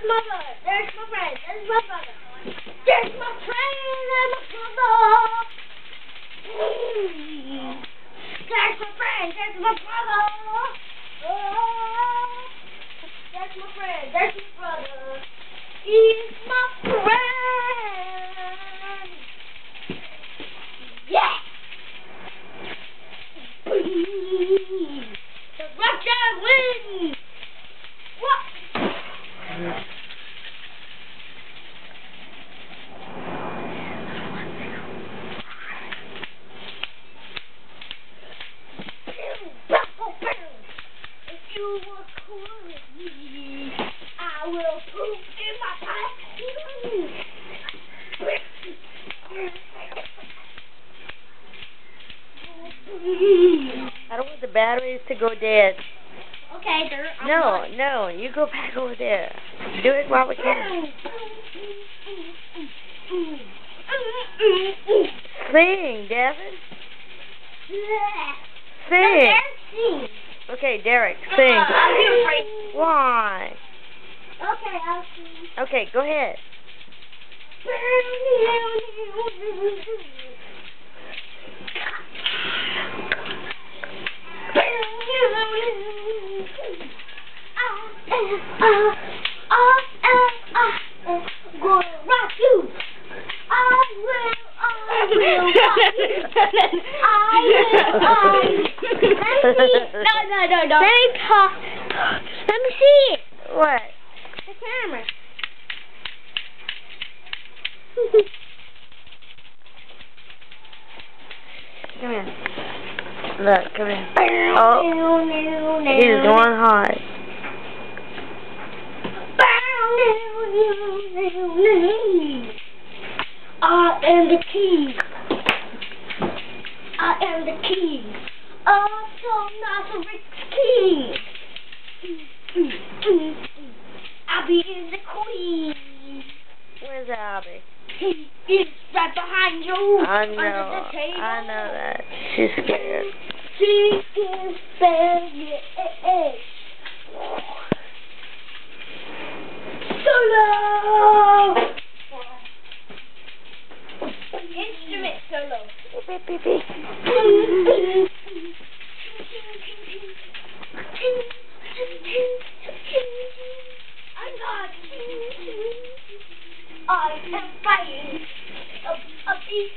There's my brother. There's my friend. There's my brother. There's my friend and my brother. There's my friend. There's my brother. Oh, there's my friend. There's my brother. He's my friend. Yeah. The Russia wins. What? If you were cool with me, I will poop in my pants. I don't want the batteries to go dead. Okay, sir. No, you go back over there. Do it while we can. Sing, Devin. Sing. Okay, Derek, sing. I'm afraid. Why? Okay, I'll sing. Okay, go ahead. Gonna rock you. I will No. They talk. Let me see it. What? The camera. Come here. Look, come here. Oh, he's going hard. I am the king. I am the king. Oh, so not a rich king. Abby is the queen. Where's Abby? He is right behind you. I Under know. the table. I know that. She's scared. She is bad. Solo. Instrument solo. Beep, beep, beep. I'm not. I am fighting a beast.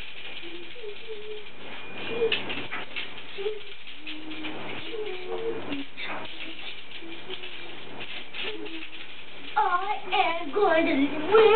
I am going to win.